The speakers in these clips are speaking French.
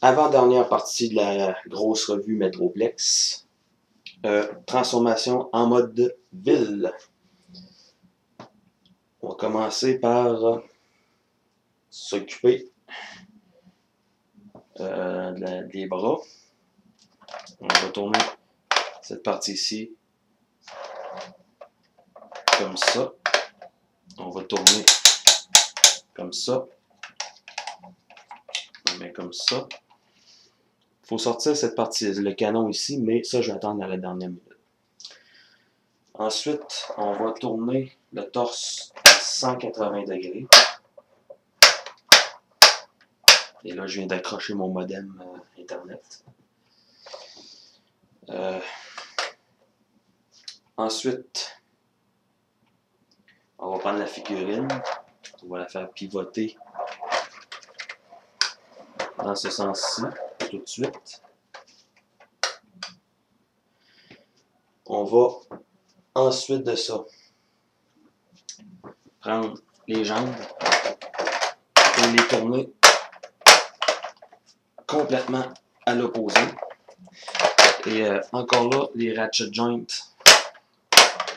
Avant-dernière partie de la grosse revue Metroplex. Transformation en mode ville. On va commencer par s'occuper des bras. On va tourner cette partie ici comme ça. On va tourner comme ça. On met comme ça. Il faut sortir cette partie, le canon ici, mais ça, je vais attendre à la dernière minute. Ensuite, on va tourner le torse à 180 degrés. Et là, je viens d'accrocher mon modem Internet. Ensuite, on va prendre la figurine. On va la faire pivoter dans ce sens-ci, tout de suite. On va ensuite de ça prendre les jambes et les tourner complètement à l'opposé. Et encore là, les ratchet joints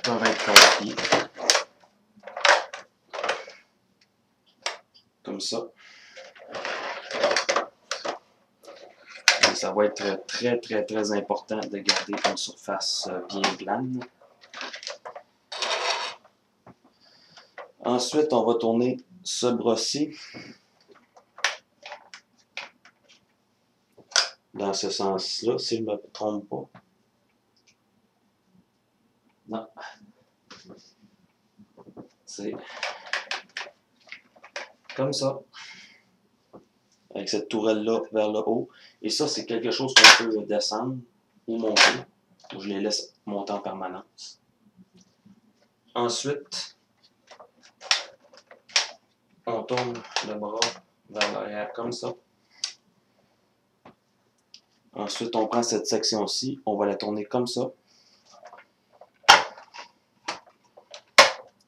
peuvent être compliqués. Comme ça. Et ça va être très important de garder une surface bien plane. Ensuite, on va tourner ce bras-ci dans ce sens-là, si je ne me trompe pas. Non. C'est comme ça. Avec cette tourelle-là vers le haut. Et ça, c'est quelque chose qu'on peut descendre ou monter. Je les laisse monter en permanence. Ensuite, on tourne le bras vers l'arrière comme ça. Ensuite, on prend cette section-ci, on va la tourner comme ça.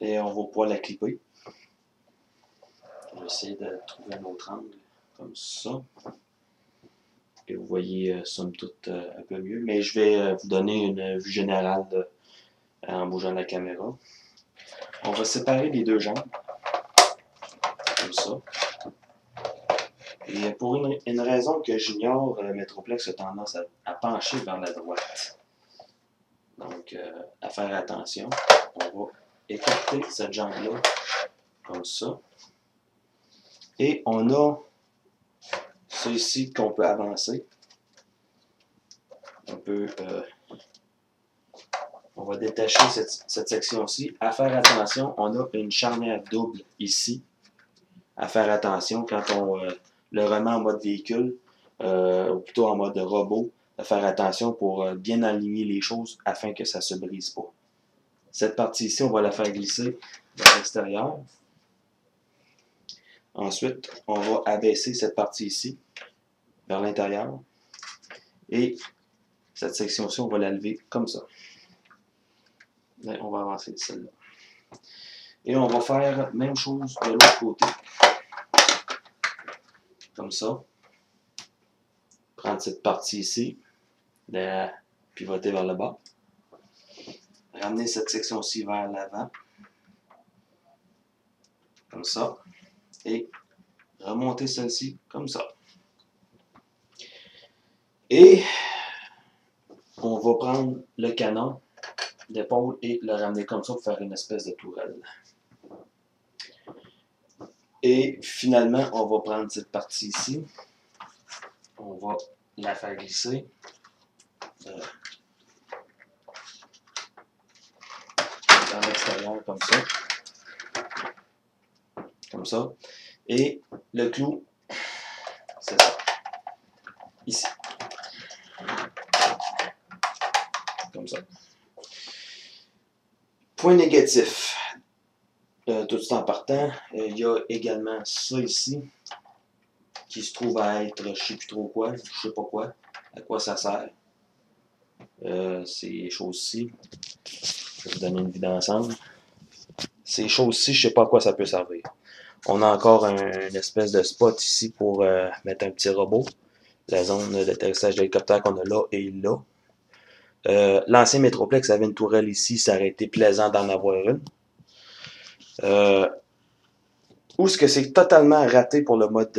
Et on va pouvoir la clipper. Je vais essayer de trouver un autre angle comme ça. Que vous voyez, somme toute, un peu mieux. Mais je vais vous donner une vue générale en bougeant la caméra. On va séparer les deux jambes. Comme ça. Et pour une raison que j'ignore, Metroplex a tendance à pencher vers la droite. Donc, à faire attention. On va écarter cette jambe-là, comme ça. Et on a ça ici qu'on peut avancer. On va détacher cette section-ci. À faire attention, on a une charnière double ici. À faire attention quand on le remet en mode véhicule, ou plutôt en mode robot, à faire attention pour bien aligner les choses afin que ça ne se brise pas. Cette partie ici, on va la faire glisser vers l'extérieur. Ensuite, on va abaisser cette partie ici vers l'intérieur. Et cette section-ci, on va la lever comme ça. Là, on va avancer celle-là. Et on va faire la même chose de l'autre côté. Comme ça. Prendre cette partie ici, la pivoter vers le bas. Ramener cette section-ci vers l'avant. Comme ça. Et remonter celle-ci comme ça. Et on va prendre le canon d'épaule et le ramener comme ça pour faire une espèce de tourelle. Et finalement, on va prendre cette partie ici. On va la faire glisser. Dans l'extérieur comme ça. Comme ça. Et le clou, c'est ça. Ici. Comme ça. Point négatif. Tout de suite en partant, il y a également ça ici, qui se trouve à être, je ne sais plus trop quoi, je ne sais pas quoi, à quoi ça sert. Ces choses-ci, je vais vous donner une vue d'ensemble. Ces choses-ci, je ne sais pas à quoi ça peut servir. On a encore une espèce de spot ici pour mettre un petit robot. la zone d'atterrissage d'hélicoptère qu'on a là et là. L'ancien Metroplex avait une tourelle ici, ça aurait été plaisant d'en avoir une. Où ce que c'est totalement raté pour le mode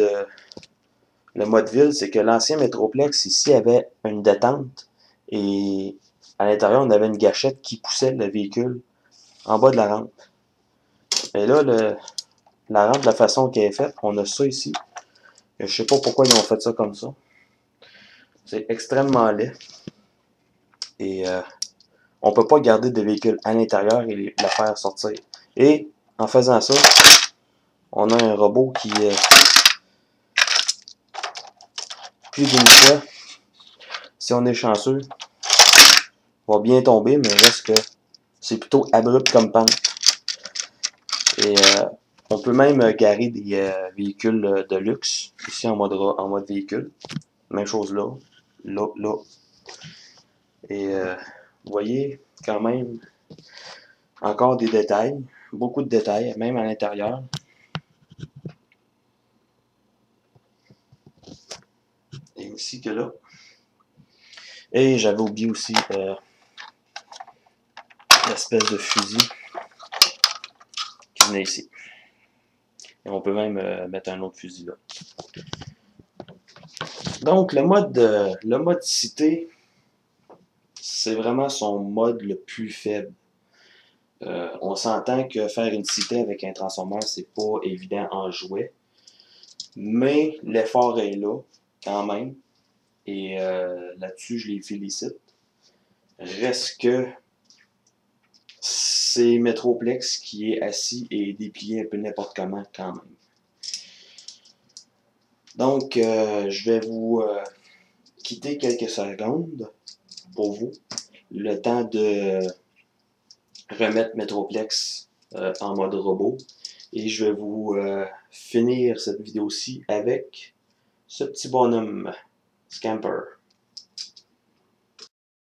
ville, c'est que l'ancien Metroplex ici avait une détente et à l'intérieur on avait une gâchette qui poussait le véhicule en bas de la rampe. Et là, la rampe, de la façon qu'elle est faite, on a ça ici. Je sais pas pourquoi ils ont fait ça comme ça. C'est extrêmement laid. Et on peut pas garder de véhicule à l'intérieur et la faire sortir. Et en faisant ça, on a un robot qui, plus d'une fois, si on est chanceux, va bien tomber, mais reste que c'est plutôt abrupt comme pente. Et on peut même garer des véhicules de luxe, ici en mode véhicule. Même chose là, là. Et vous voyez, quand même, encore des détails, beaucoup de détails, même à l'intérieur. Et aussi que là. Et j'avais oublié aussi l'espèce de fusil qui venait ici. Et on peut même mettre un autre fusil là. Donc le mode cité, c'est vraiment son mode le plus faible. On s'entend que faire une cité avec un transformeur, c'est pas évident en jouet. Mais l'effort est là, quand même. Et là-dessus, je les félicite. Reste que c'est Metroplex qui est assis et déplié un peu n'importe comment, quand même. Donc, je vais vous quitter quelques secondes pour vous. Le temps de remettre Metroplex en mode robot. Et je vais vous finir cette vidéo-ci avec ce petit bonhomme, Scamper.